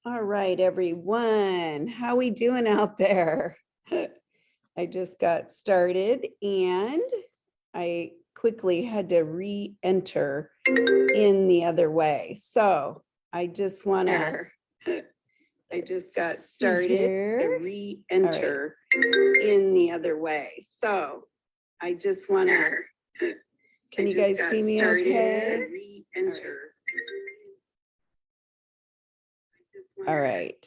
All right, everyone. How we doing out there? I just got started and I quickly had to re-enter in the other way. So I just want to, I just got started to re-enter in the other way. So I just want to, can you guys see me okay? Re-enter. All right.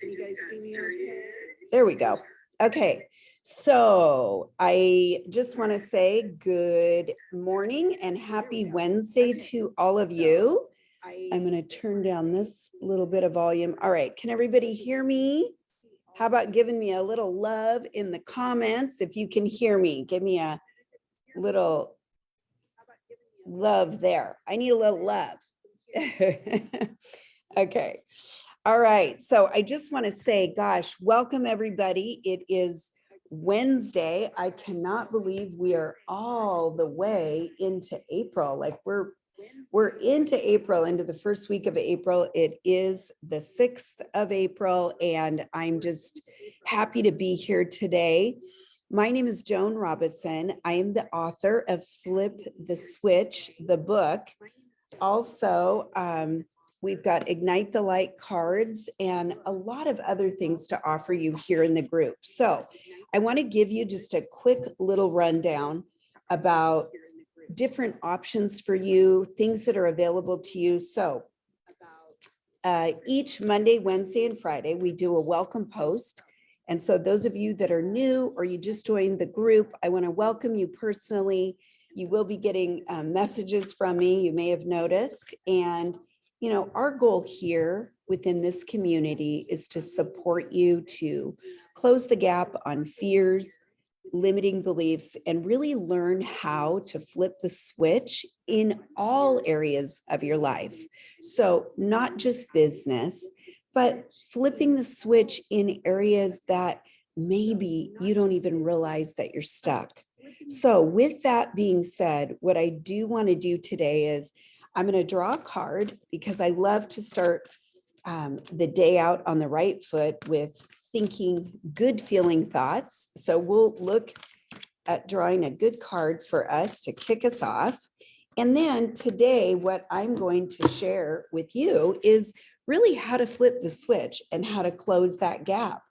Can you guys see me okay? There we go. Okay. So I just want to say good morning and happy Wednesday to all of you. I'm going to turn down this little bit of volume. All right. Can everybody hear me? How about giving me a little love in the comments? If you can hear me, give me a little love there. I need a little love. Okay. All right. So I just want to say, gosh, welcome everybody. It is Wednesday. I cannot believe we are all the way into April. Like we're into April, into the first week of April. It is the 6th of April, and I'm just happy to be here today. My name is Joan Robison. I am the author of Flip the Switch, the book. Also, we've got Ignite the Light cards and a lot of other things to offer you here in the group. So I want to give you just a quick little rundown about different options for you, things that are available to you. So each Monday, Wednesday, and Friday, we do a welcome post. And so those of you that are new or you just joined the group, I want to welcome you personally. You will be getting messages from me, you may have noticed. And you know, our goal here within this community is to support you to close the gap on fears, limiting beliefs, and really learn how to flip the switch in all areas of your life. So not just business, but flipping the switch in areas that maybe you don't even realize that you're stuck. So with that being said, what I do want to do today is I'm going to draw a card because I love to start the day out on the right foot with thinking good feeling thoughts. So we'll look at drawing a good card for us to kick us off. And then today, what I'm going to share with you is really how to flip the switch and how to close that gap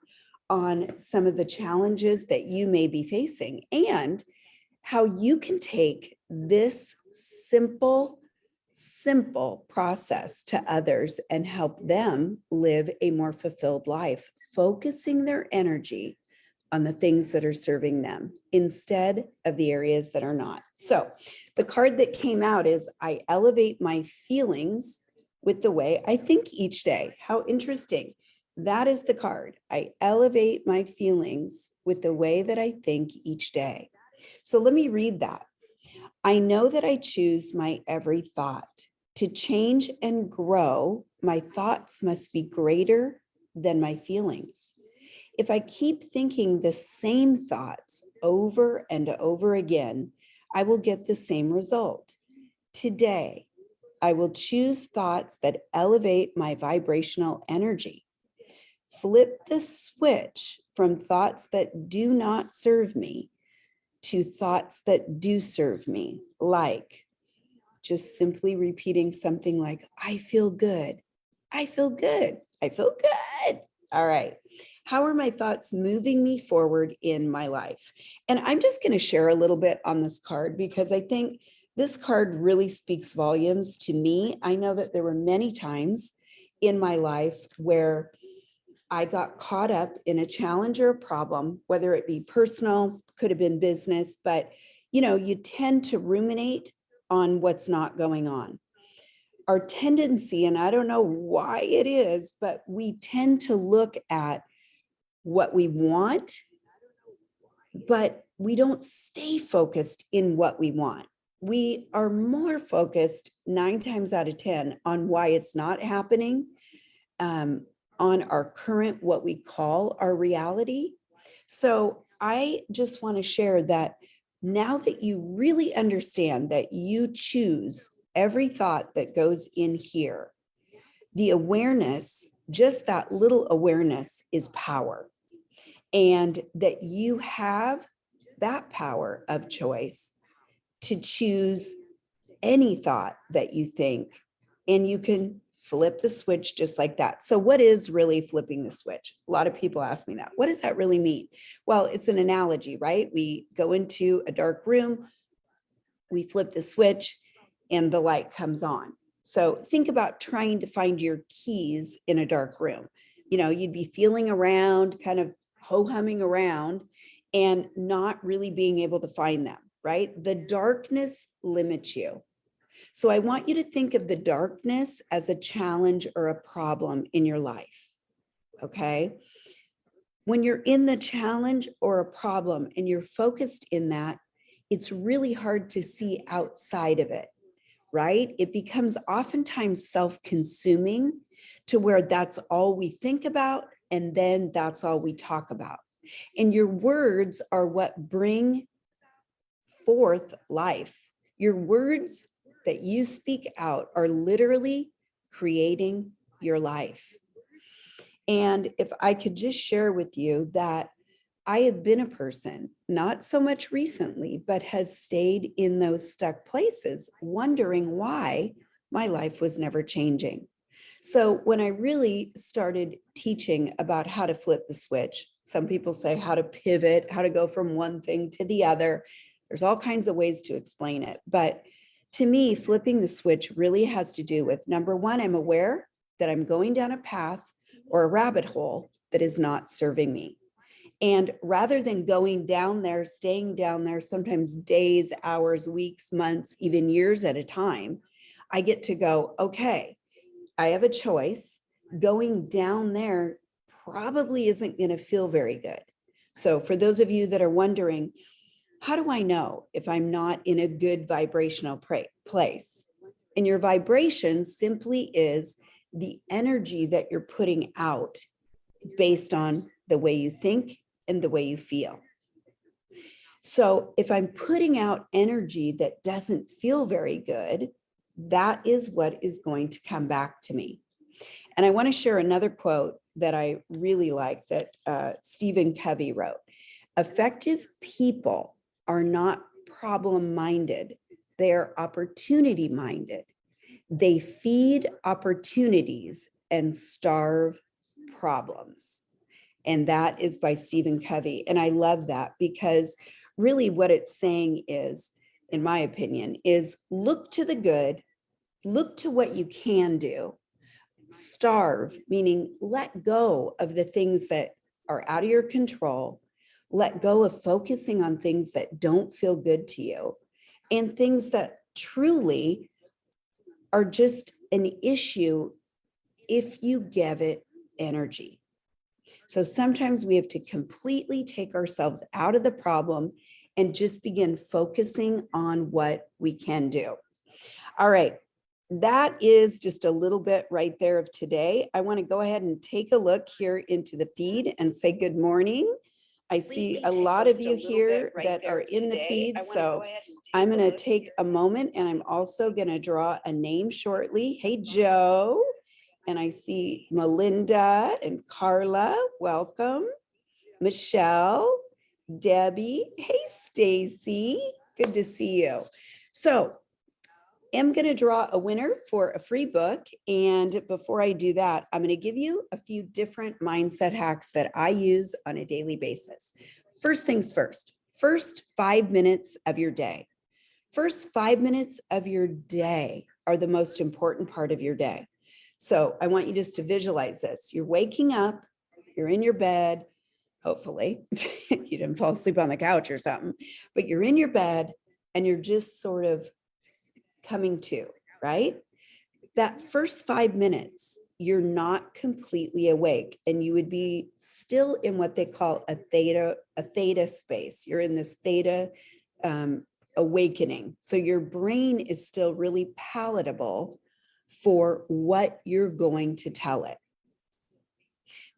on some of the challenges that you may be facing and how you can take this simple process to others and help them live a more fulfilled life, focusing their energy on the things that are serving them instead of the areas that are not. So the card that came out is I elevate my feelings with the way I think each day. How interesting. That is the card. I elevate my feelings with the way that I think each day. So let me read that. I know that I choose my every thought. To change and grow, my thoughts must be greater than my feelings. If I keep thinking the same thoughts over and over again, I will get the same result. Today, I will choose thoughts that elevate my vibrational energy. Flip the switch from thoughts that do not serve me to thoughts that do serve me, like just simply repeating something like, I feel good. I feel good. I feel good. All right. How are my thoughts moving me forward in my life? And I'm just going to share a little bit on this card because I think this card really speaks volumes to me. I know that there were many times in my life where I got caught up in a challenge or a problem, whether it be personal, could have been business, but you know, you tend to ruminate on what's not going on. Our tendency, and I don't know why it is, but we tend to look at what we want, but we don't stay focused in what we want. We are more focused 9 times out of 10 on why it's not happening, on our current, what we call our reality. So I just want to share that now that you really understand that you choose every thought that goes in here, the awareness just that little awareness is power. And that you have that power of choice to choose any thought that you think, and you can flip the switch just like that. So what is really flipping the switch? A lot of people ask me that. What does that really mean? Well, it's an analogy, right? We go into a dark room, we flip the switch, and the light comes on. So think about trying to find your keys in a dark room. You'd be feeling around, kind of ho-humming around, and not really being able to find them, right? The darkness limits you. So I want you to think of the darkness as a challenge or a problem in your life, okay? When you're in the challenge or a problem and you're focused in that, it's really hard to see outside of it, right? It becomes oftentimes self-consuming to where that's all we think about, and then that's all we talk about. And your words are what bring forth life. Your words that you speak out are literally creating your life. And if I could just share with you that I have been a person, not so much recently, but has stayed in those stuck places, wondering why my life was never changing. So when I really started teaching about how to flip the switch, some people say how to pivot, how to go from one thing to the other. There's all kinds of ways to explain it. But to me, flipping the switch really has to do with, number one, I'm aware that I'm going down a path or a rabbit hole that is not serving me. And rather than going down there, staying down there, sometimes days, hours, weeks, months, even years at a time, I get to go, okay, I have a choice. Going down there probably isn't going to feel very good. So for those of you that are wondering, how do I know if I'm not in a good vibrational place? And your vibration simply is the energy that you're putting out based on the way you think and the way you feel. So if I'm putting out energy that doesn't feel very good, that is what is going to come back to me. And I want to share another quote that I really like that Stephen Covey wrote. Effective people are not problem-minded. They are opportunity-minded. They feed opportunities and starve problems. And that is by Stephen Covey. And I love that because really what it's saying is, in my opinion, is look to the good, look to what you can do, starve, meaning let go of the things that are out of your control, let go of focusing on things that don't feel good to you, and things that truly are just an issue if you give it energy. So sometimes we have to completely take ourselves out of the problem and just begin focusing on what we can do. All right, that is just a little bit right there of today. I want to go ahead and take a look here into the feed and say good morning. I see a lot of you here that are in the feed, so I'm going to take a moment and I'm also going to draw a name shortly. Hey, Joe. And I see Melinda and Carla, welcome. Michelle, Debbie, hey, Stacy, good to see you. So I'm going to draw a winner for a free book. And before I do that, I'm going to give you a few different mindset hacks that I use on a daily basis. First things first 5 minutes of your day. First 5 minutes of your day are the most important part of your day. So I want you just to visualize this. You're waking up, you're in your bed, hopefully you didn't fall asleep on the couch or something, but you're in your bed and you're just sort of coming to, right? That first 5 minutes, you're not completely awake and you would be still in what they call a theta space. You're in this theta awakening. So your brain is still really palatable for what you're going to tell it.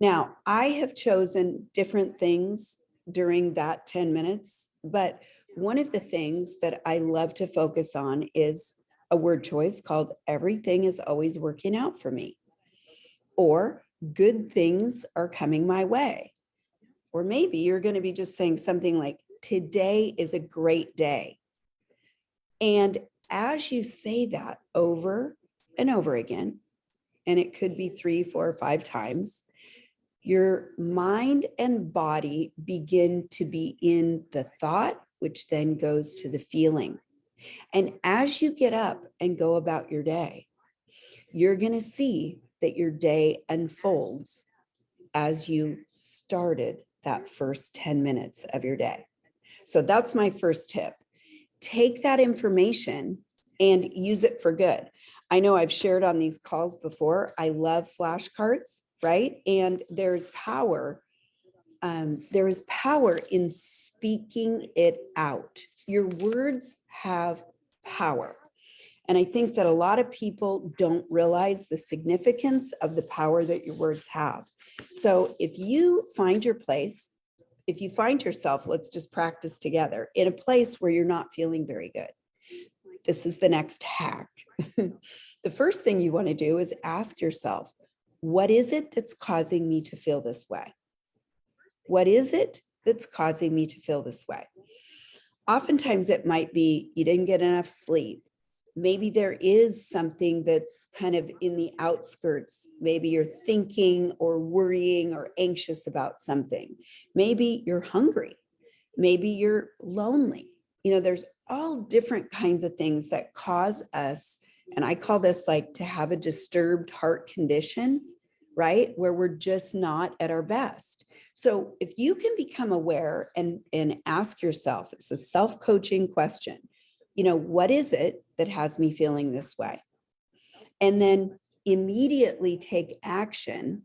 Now, I have chosen different things during that 10 minutes, but one of the things that I love to focus on is a word choice called everything is always working out for me. Or good things are coming my way. Or maybe you're going to be just saying something like, today is a great day. And as you say that over and over again, and it could be 3, 4, 5 times, your mind and body begin to be in the thought, which then goes to the feeling. And as you get up and go about your day, you're going to see that your day unfolds as you started that first 10 minutes of your day. So that's my first tip. Take that information and use it for good. I know I've shared on these calls before. I love flashcards, right? And there's power. There is power in speaking it out. Your words have power. And I think that a lot of people don't realize the significance of the power that your words have. So if you find your place, if you find yourself, let's just practice together, in a place where you're not feeling very good, this is the next hack. The first thing you want to do is ask yourself, what is it that's causing me to feel this way? What is it that's causing me to feel this way? Oftentimes it might be you didn't get enough sleep. Maybe there is something that's kind of in the outskirts. Maybe you're thinking or worrying or anxious about something. Maybe you're hungry. Maybe you're lonely. You know, there's all different kinds of things that cause us, and I call this like to have a disturbed heart condition, right? Where we're just not at our best. So if you can become aware and ask yourself, it's a self-coaching question, you know, what is it that has me feeling this way? And then immediately take action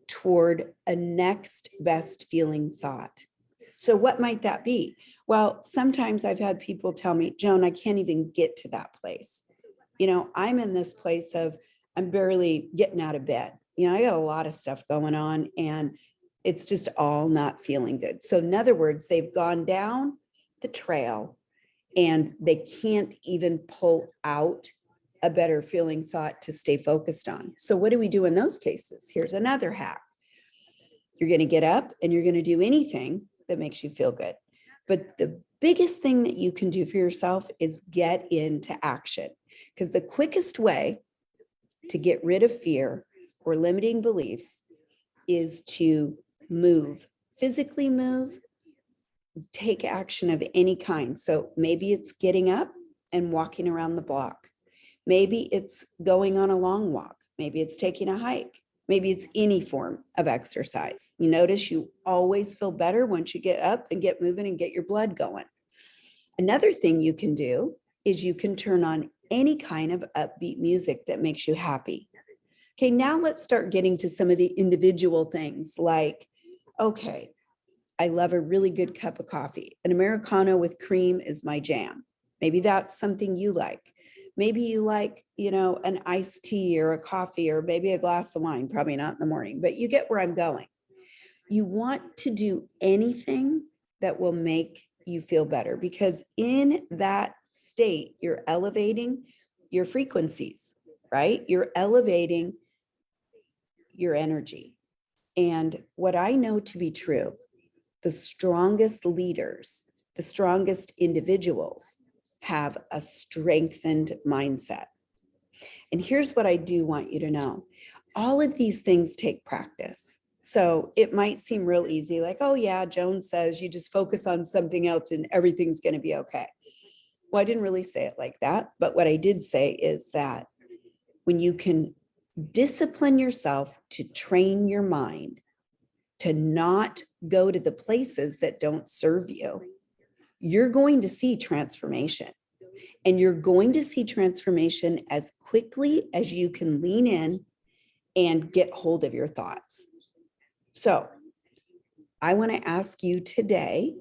toward a next best feeling thought. So what might that be? Well, sometimes I've had people tell me, Joan, I can't even get to that place. You know, I'm in this place of I'm barely getting out of bed. You know, I got a lot of stuff going on and it's just all not feeling good. So in other words, they've gone down the trail and they can't even pull out a better feeling thought to stay focused on. So what do we do in those cases? Here's another hack. You're going to get up and you're going to do anything that makes you feel good. But the biggest thing that you can do for yourself is get into action, because the quickest way to get rid of fear or limiting beliefs is to move, physically move, take action of any kind. So maybe it's getting up and walking around the block. Maybe it's going on a long walk. Maybe it's taking a hike. Maybe it's any form of exercise. You notice you always feel better once you get up and get moving and get your blood going. Another thing you can do is you can turn on any kind of upbeat music that makes you happy. Okay, now let's start getting to some of the individual things like, okay, I love a really good cup of coffee. An Americano with cream is my jam. Maybe that's something you like. Maybe you like, you know, an iced tea or a coffee or maybe a glass of wine, probably not in the morning, but you get where I'm going. You want to do anything that will make you feel better, because in that state, you're elevating your frequencies, right? You're elevating your energy. And what I know to be true, the strongest leaders, the strongest individuals have a strengthened mindset. And here's what I do want you to know. All of these things take practice. So it might seem real easy, like, oh yeah, Joan says you just focus on something else and everything's going to be okay. Well, I didn't really say it like that. But what I did say is that when you can discipline yourself to train your mind to not go to the places that don't serve you, you're going to see transformation. And you're going to see transformation as quickly as you can lean in and get hold of your thoughts. So I want to ask you today,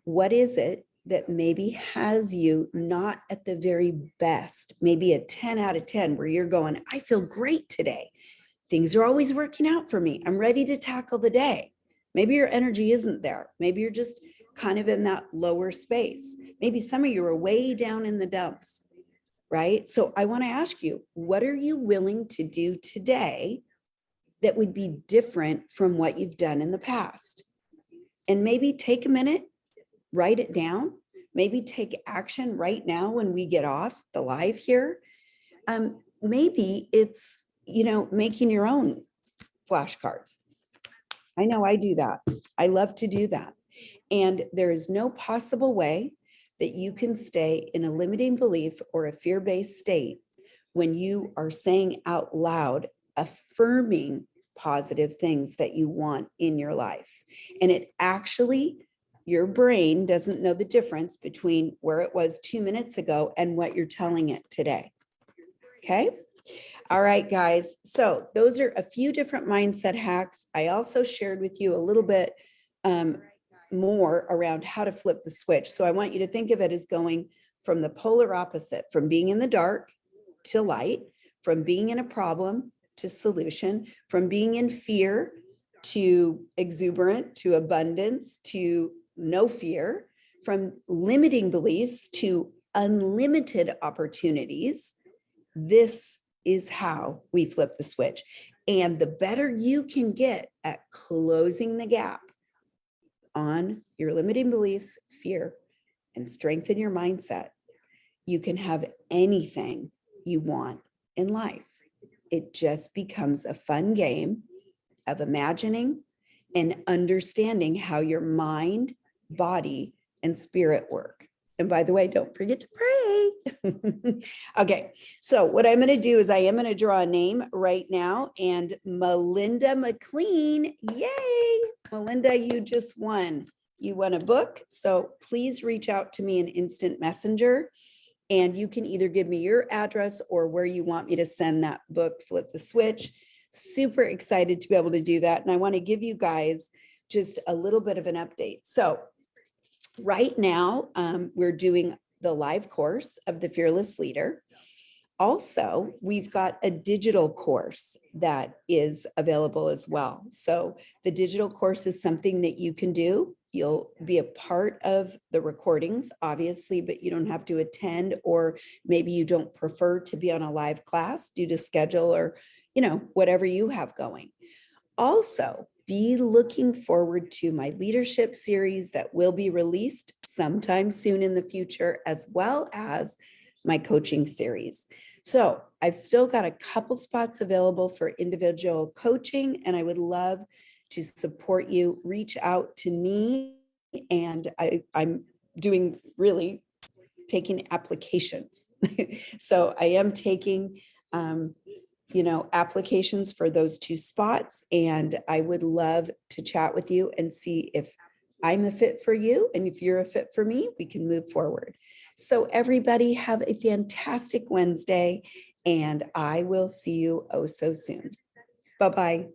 what is it that maybe has you not at the very best, maybe a 10 out of 10, where you're going, I feel great today. Things are always working out for me. I'm ready to tackle the day. Maybe your energy isn't there. Maybe you're just kind of in that lower space. Maybe some of you are way down in the dumps, right? So I want to ask you, what are you willing to do today that would be different from what you've done in the past. And maybe take a minute, write it down, maybe take action right now when we get off the live here. Maybe it's, making your own flashcards. I know I do that. I love to do that. And there is no possible way that you can stay in a limiting belief or a fear-based state when you are saying out loud, affirming positive things that you want in your life. And it actually, your brain doesn't know the difference between where it was 2 minutes ago and what you're telling it today. Okay. All right, guys. So those are a few different mindset hacks. I also shared with you a little bit more around how to flip the switch. So I want you to think of it as going from the polar opposite, from being in the dark to light, from being in a problem to solution, from being in fear to exuberant, to abundance, to no fear, from limiting beliefs to unlimited opportunities. This is how we flip the switch. And the better you can get at closing the gap on your limiting beliefs, fear, and strengthen your mindset, you can have anything you want in life. It just becomes a fun game of imagining and understanding how your mind, body, and spirit work. And by the way, don't forget to pray. Okay, so what I'm going to do is I am going to draw a name right now. And Melinda McLean, yay! Melinda, you just won. You won a book. So please reach out to me in instant messenger. And you can either give me your address or where you want me to send that book, Flip the Switch. Super excited to be able to do that. And I want to give you guys just a little bit of an update. So right now, we're doing the live course of the Fearless Leader. Also, we've got a digital course that is available as well. So the digital course is something that you can do. You'll be a part of the recordings, obviously, but you don't have to attend, or maybe you don't prefer to be on a live class due to schedule or, whatever you have going. Also, be looking forward to my leadership series that will be released sometime soon in the future, as well as my coaching series. So I've still got a couple spots available for individual coaching, and I would love to support you. Reach out to me, and I'm doing really taking applications. So I am taking applications for those 2 spots. And I would love to chat with you and see if I'm a fit for you. And if you're a fit for me, we can move forward. So everybody have a fantastic Wednesday, and I will see you oh so soon. Bye-bye.